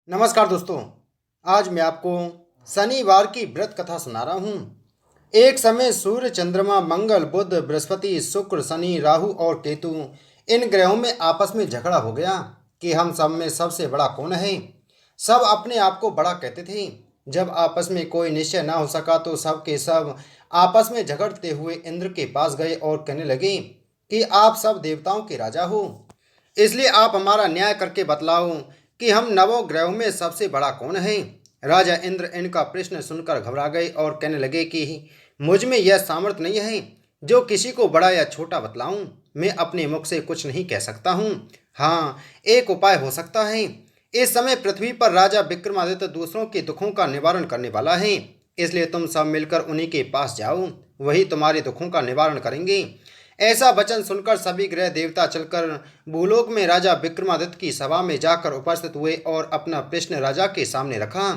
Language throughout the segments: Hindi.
नमस्कार दोस्तों। आज मैं आपको शनिवार की व्रत कथा सुना रहा हूँ। एक समय सूर्य, चंद्रमा, मंगल, बुध, बृहस्पति, शुक्र, शनि, राहु और केतु इन ग्रहों में आपस में झगड़ा हो गया कि हम सब में सबसे बड़ा कौन है। सब अपने आप को बड़ा कहते थे। जब आपस में कोई निश्चय ना हो सका तो सब के सब आपस में झगड़ते हुए इंद्र के पास गए और कहने लगे कि आप सब देवताओं के राजा हो, इसलिए आप हमारा न्याय करके बतलाओ कि हम नवों ग्रहों में सबसे बड़ा कौन है। राजा इंद्र इनका प्रश्न सुनकर घबरा गए और कहने लगे कि मुझ में यह सामर्थ्य नहीं है जो किसी को बड़ा या छोटा बतलाऊं। मैं अपने मुख से कुछ नहीं कह सकता हूँ। हाँ, एक उपाय हो सकता है। इस समय पृथ्वी पर राजा विक्रमादित्य दूसरों के दुखों का निवारण करने वाला है, इसलिए तुम सब मिलकर उन्हीं के पास जाओ, वही तुम्हारे दुखों का निवारण करेंगे। ऐसा वचन सुनकर सभी ग्रह देवता चलकर भूलोक में राजा विक्रमादित्य की सभा में जाकर उपस्थित हुए और अपना प्रश्न राजा के सामने रखा।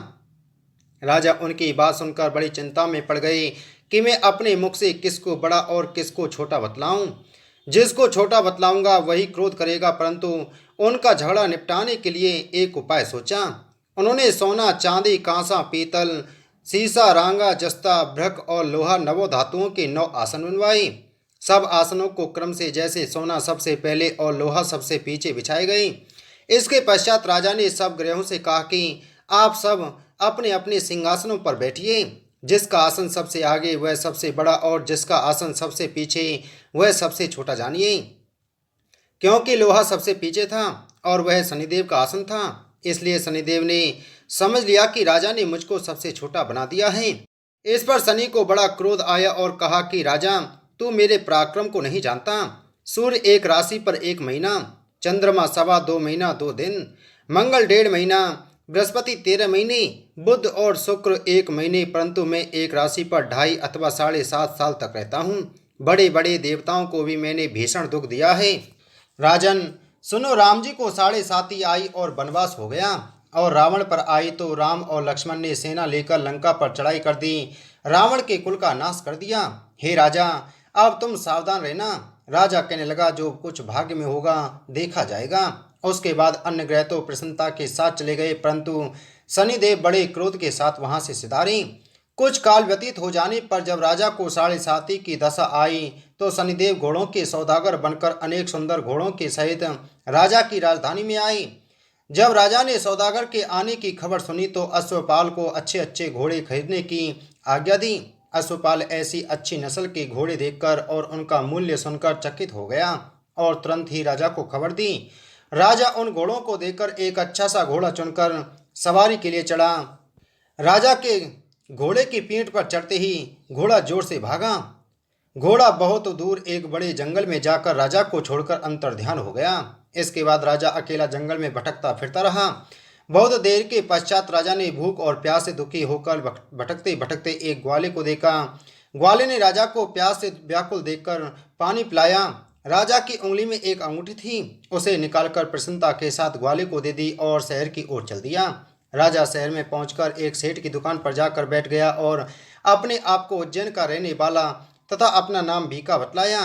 राजा उनकी बात सुनकर बड़ी चिंता में पड़ गए कि मैं अपने मुख से किसको बड़ा और किसको छोटा बतलाऊं। जिसको छोटा बतलाऊंगा वही क्रोध करेगा, परंतु उनका झगड़ा निपटाने के लिए एक उपाय सोचा। उन्होंने सोना, चांदी, कांसा, पीतल, सीसा, रांगा, जस्ता, भ्रक और लोहा नवों धातुओं के 9 आसन बनवाए। सब आसनों को क्रम से जैसे सोना सबसे पहले और लोहा सबसे पीछे बिछाए गए। इसके पश्चात राजा ने सब ग्रहों से कहा कि आप सब अपने अपने सिंहासनों पर बैठिए। जिसका आसन सबसे आगे वह सबसे बड़ा और जिसका आसन सबसे पीछे वह सबसे छोटा जानिए। क्योंकि लोहा सबसे पीछे था और वह शनिदेव का आसन था, इसलिए शनिदेव ने समझ लिया कि राजा ने मुझको सबसे छोटा बना दिया है। इस पर शनि को बड़ा क्रोध आया और कहा कि राजा, तू मेरे पराक्रम को नहीं जानता। सूर्य एक राशि पर 1 महीना, चंद्रमा 2.25 महीना 2 दिन, मंगल 1.5 महीना, बृहस्पति 13 महीने, बुध और शुक्र 1 महीने, परंतु मैं एक राशि पर 2.5 अथवा 7.5 साल तक रहता हूँ। बड़े बड़े देवताओं को भी मैंने भीषण दुख दिया है। राजन सुनो, राम जी को 7.5 आई और वनवास हो गया और रावण पर आई तो राम और लक्ष्मण ने सेना लेकर लंका पर चढ़ाई कर दी, रावण के कुल का नाश कर दिया। हे राजा, अब तुम सावधान रहना। राजा कहने लगा, जो कुछ भाग्य में होगा देखा जाएगा। उसके बाद अन्य ग्रह तो प्रसन्नता के साथ चले गए, परंतु शनिदेव बड़े क्रोध के साथ वहां से सिधारे। कुछ काल व्यतीत हो जाने पर जब राजा को 7.5 की दशा आई तो शनिदेव घोड़ों के सौदागर बनकर अनेक सुंदर घोड़ों के सहित राजा की राजधानी में आए। जब राजा ने सौदागर के आने की खबर सुनी तो अश्वपाल को अच्छे अच्छे घोड़े खरीदने की आज्ञा दी। अश्वपाल ऐसी अच्छी नस्ल के घोड़े देखकर और उनका मूल्य सुनकर चकित हो गया और तुरंत ही राजा को खबर दी। राजा उन घोड़ों को देखकर एक अच्छा सा घोड़ा चुनकर सवारी के लिए चढ़ा। राजा के घोड़े की पीठ पर चढ़ते ही घोड़ा जोर से भागा। घोड़ा बहुत दूर एक बड़े जंगल में जाकर राजा को छोड़कर अंतर्ध्यान हो गया। इसके बाद राजा अकेला जंगल में भटकता फिरता रहा। बहुत देर के पश्चात राजा ने भूख और प्यास से दुखी होकर भटकते भटकते एक ग्वाले को देखा। ग्वाले ने राजा को प्यास से व्याकुल देखकर पानी पिलाया। राजा की उंगली में एक अंगूठी थी, उसे निकालकर प्रसन्नता के साथ ग्वाले को दे दी और शहर की ओर चल दिया। राजा शहर में पहुंचकर एक सेठ की दुकान पर जाकर बैठ गया और अपने आप को उज्जैन का रहने वाला तथा अपना नाम भीका बतलाया।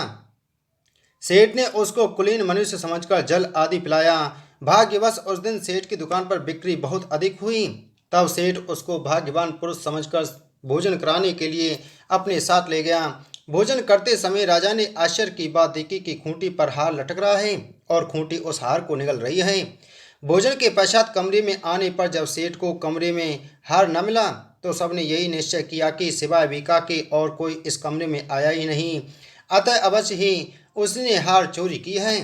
सेठ ने उसको कुलीन मनुष्य समझकर जल आदि पिलाया। भाग्यवश उस दिन सेठ की दुकान पर बिक्री बहुत अधिक हुई। तब सेठ उसको भाग्यवान पुरुष समझकर भोजन कराने के लिए अपने साथ ले गया। भोजन करते समय राजा ने आश्चर्य की बात देखी कि खूंटी पर हार लटक रहा है और खूंटी उस हार को निगल रही है। भोजन के पश्चात कमरे में आने पर जब सेठ को कमरे में हार न मिला तो सबने यही निश्चय किया कि सिवाय बीका के और कोई इस कमरे में आया ही नहीं, अतः अवश्य ही उसने हार चोरी की है।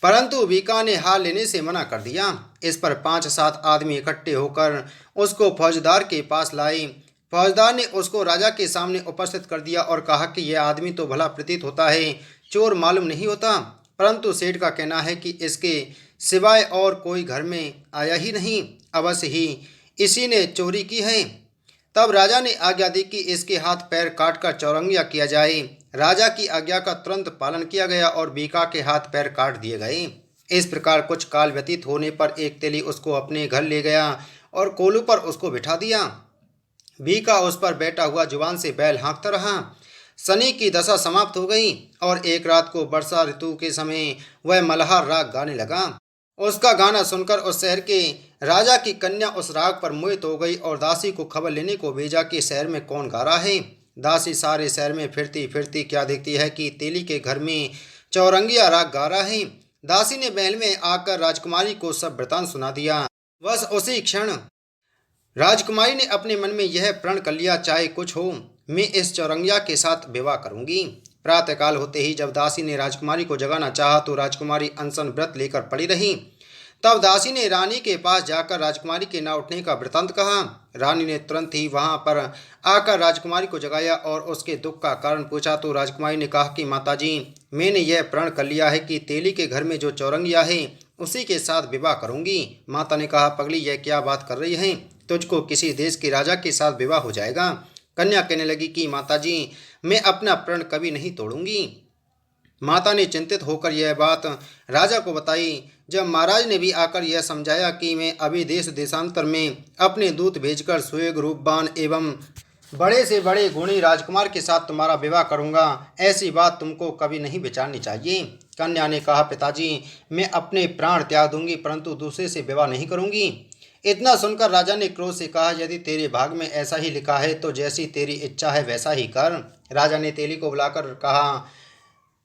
परंतु बीका ने हार लेने से मना कर दिया। इस पर 5-7 आदमी इकट्ठे होकर उसको फौजदार के पास लाए। फौजदार ने उसको राजा के सामने उपस्थित कर दिया और कहा कि यह आदमी तो भला प्रतीत होता है, चोर मालूम नहीं होता, परंतु सेठ का कहना है कि इसके सिवाय और कोई घर में आया ही नहीं, अवश्य ही इसी ने चोरी की है। तब राजा ने आज्ञा दी कि इसके हाथ पैर काटकर चौरंगिया किया जाए। राजा की आज्ञा का तुरंत पालन किया गया और बीका के हाथ पैर काट दिए गए। इस प्रकार कुछ काल व्यतीत होने पर एक तेली उसको अपने घर ले गया और कोलू पर उसको बिठा दिया। बीका उस पर बैठा हुआ जुबान से बैल हाँकता रहा। शनि की दशा समाप्त हो गई और एक रात को वर्षा ऋतु के समय वह मल्हार राग गाने लगा। उसका गाना सुनकर उस शहर के राजा की कन्या उस राग पर मोहित हो गई और दासी को खबर लेने को भेजा कि शहर में कौन गा रहा है। दासी सारे शहर में फिरती फिरती क्या देखती है कि तेली के घर में चौरंगिया राग गा रहा है। दासी ने महल में आकर राजकुमारी को सब वृतांत सुना दिया। बस उसी क्षण राजकुमारी ने अपने मन में यह प्रण कर लिया, चाहे कुछ हो मैं इस चौरंगिया के साथ विवाह करूंगी। प्रातःकाल होते ही जब दासी ने राजकुमारी को जगाना चाहा तो राजकुमारी अनशन व्रत लेकर पड़ी रही। तब दासी ने रानी के पास जाकर राजकुमारी के न उठने का वृतांत कहा। रानी ने तुरंत ही वहां पर आकर राजकुमारी को जगाया और उसके दुख का कारण पूछा तो राजकुमारी ने कहा कि माताजी, मैंने यह प्रण कर लिया है कि तेली के घर में जो चौरंगिया है उसी के साथ विवाह करूंगी। माता ने कहा, पगली यह क्या बात कर रही है, तुझको किसी देश के राजा के साथ विवाह हो जाएगा। कन्या कहने लगी कि माताजी, मैं अपना प्रण कभी नहीं तोड़ूंगी। माता ने चिंतित होकर यह बात राजा को बताई। जब महाराज ने भी आकर यह समझाया कि मैं अभी देश देशांतर में अपने दूत भेजकर सुयोग रूपवान एवं बड़े से बड़े गुणी राजकुमार के साथ तुम्हारा विवाह करूंगा, ऐसी बात तुमको कभी नहीं विचारनी चाहिए। कन्या ने कहा, पिताजी, मैं अपने प्राण त्याग दूंगी परंतु दूसरे से विवाह नहीं करूंगी। इतना सुनकर राजा ने क्रोध से कहा, यदि तेरे भाग में ऐसा ही लिखा है तो जैसी तेरी इच्छा है वैसा ही कर। राजा ने तेली को बुलाकर कहा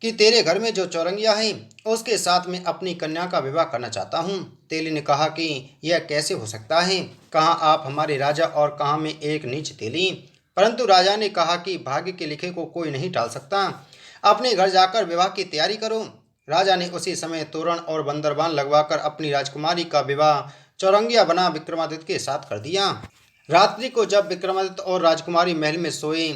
कि तेरे घर में जो चौरंगिया है उसके साथ मैं अपनी कन्या का विवाह करना चाहता हूँ। तेली ने कहा कि यह कैसे हो सकता है, कहाँ आप हमारे राजा और कहाँ मैं एक नीच तेली। परंतु राजा ने कहा कि भाग्य के लिखे को कोई नहीं टाल सकता, अपने घर जाकर विवाह की तैयारी करो। राजा ने उसी समय तोरण और बंदरबान लगवाकर अपनी राजकुमारी का विवाह चौरंगिया बना विक्रमादित्य के साथ कर दिया। रात्रि को जब विक्रमादित्य और राजकुमारी महल में सोए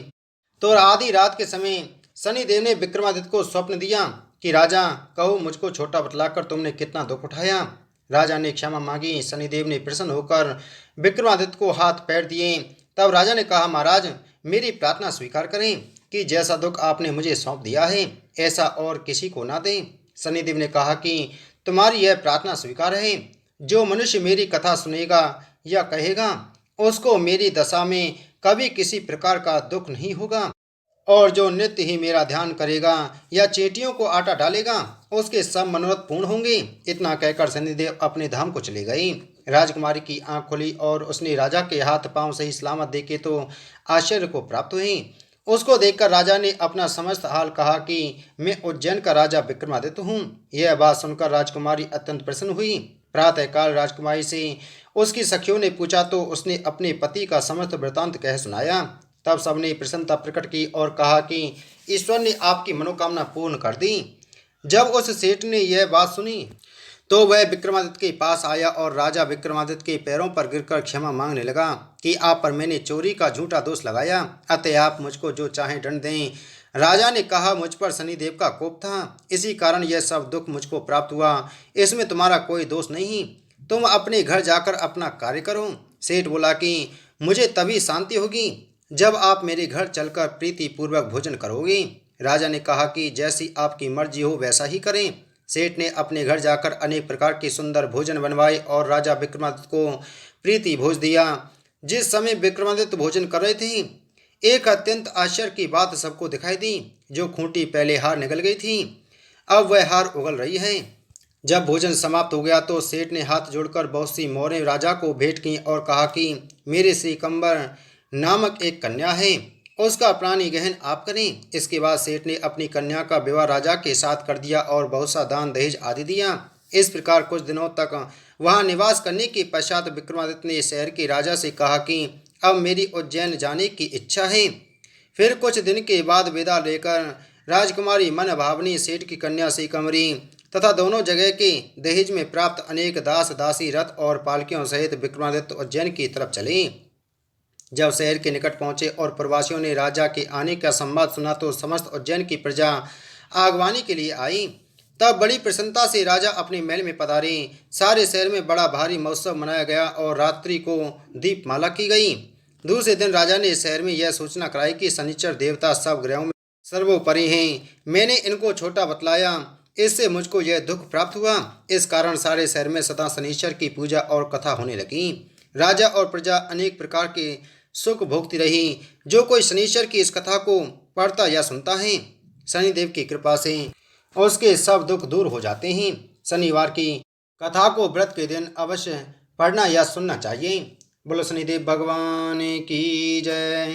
तो आधी रात के समय शनिदेव ने विक्रमादित्य को स्वप्न दिया कि राजा, कहो मुझको छोटा बतलाकर तुमने कितना दुख उठाया। राजा ने क्षमा मांगी। शनिदेव ने प्रसन्न होकर विक्रमादित्य को हाथ पैर दिए। तब राजा ने कहा, महाराज, मेरी प्रार्थना स्वीकार करें कि जैसा दुख आपने मुझे सौंप दिया है ऐसा और किसी को ना दें। शनिदेव ने कहा कि तुम्हारी यह प्रार्थना स्वीकार है। जो मनुष्य मेरी कथा सुनेगा या कहेगा उसको मेरी दशा में कभी किसी प्रकार का दुख नहीं होगा, और जो नित्य ही मेरा ध्यान करेगा या चींटियों को आटा डालेगा उसके सब मनोरथ पूर्ण होंगे। इतना कहकर शनिदेव अपने धाम को चले गए। राजकुमारी की आंख खुली और उसने राजा के हाथ पांव सही सलामत देखे तो आश्चर्य को प्राप्त हुई। उसको देखकर राजा ने अपना समस्त हाल कहा कि मैं उज्जैन का राजा विक्रमादित्य हूँ। यह बात सुनकर राजकुमारी अत्यंत प्रसन्न हुई। प्रातःकाल राजकुमारी से उसकी सखियों ने पूछा तो उसने अपने पति का समस्त वृतांत कह सुनाया। तब सबने प्रसन्नता प्रकट की और कहा कि ईश्वर ने आपकी मनोकामना पूर्ण कर दी। जब उस सेठ ने यह बात सुनी तो वह विक्रमादित्य के पास आया और राजा विक्रमादित्य के पैरों पर गिरकर क्षमा मांगने लगा कि आप पर मैंने चोरी का झूठा दोष लगाया, अतः आप मुझको जो चाहे दंड दें। राजा ने कहा, मुझ पर शनिदेव का कोप था, इसी कारण यह सब दुख मुझको प्राप्त हुआ, इसमें तुम्हारा कोई दोष नहीं। तुम अपने घर जाकर अपना कार्य करो। सेठ बोला कि मुझे तभी शांति होगी जब आप मेरे घर चलकर प्रीति पूर्वक भोजन करोगे। राजा ने कहा कि जैसी आपकी मर्जी हो वैसा ही करें। सेठ ने अपने घर जाकर अनेक प्रकार के सुंदर भोजन बनवाए और राजा विक्रमादित्य को प्रीति भोज दिया। जिस समय विक्रमादित्य भोजन कर रहे थे एक अत्यंत आश्चर्य की बात सबको दिखाई दी। जो खूंटी पहले हार निकल गई थी अब वह हार उगल रही है। जब भोजन समाप्त हो गया तो सेठ ने हाथ जोड़कर बहुत सी मोहरें राजा को भेंट की और कहा कि मेरे श्री कंबर नामक एक कन्या है, उसका प्राणी ग्रहण आप करें। इसके बाद सेठ ने अपनी कन्या का विवाह राजा के साथ कर दिया और बहुत सा दान दहेज आदि दिया। इस प्रकार कुछ दिनों तक वहां निवास करने के पश्चात विक्रमादित्य ने शहर के राजा से कहा कि अब मेरी उज्जैन जाने की इच्छा है। फिर कुछ दिन के बाद विदा लेकर राजकुमारी मन भावनी सेठ की कन्या से कमरी तथा दोनों जगह के दहेज में प्राप्त अनेक दास दासी रथ और पालकियों सहित विक्रमादित्य उज्जैन की तरफ चले। जब शहर के निकट पहुंचे और प्रवासियों ने राजा के आने का संवाद सुना तो समस्त उज्जैन की प्रजा आगवानी के लिए आई। तब बड़ी प्रसन्नता से राजा अपने महल में पधारे। सारे शहर में बड़ा भारी महोत्सव मनाया गया और रात्रि को दीपमाला की गई। दूसरे दिन राजा ने शहर में यह सूचना कराई कि शनिचर देवता सब ग्रहों में सर्वोपरि हैं। मैंने इनको छोटा बतलाया, इससे मुझको यह दुख प्राप्त हुआ। इस कारण सारे शहर में सदा शनिश्चर की पूजा और कथा होने लगी। राजा और प्रजा अनेक प्रकार के सुख भोगती रही। जो कोई शनिश्चर की इस कथा को पढ़ता या सुनता है शनिदेव की कृपा से उसके सब दुख दूर हो जाते हैं। शनिवार की कथा को व्रत के दिन अवश्य पढ़ना या सुनना चाहिए। बोलो शनिदेव भगवान की जय।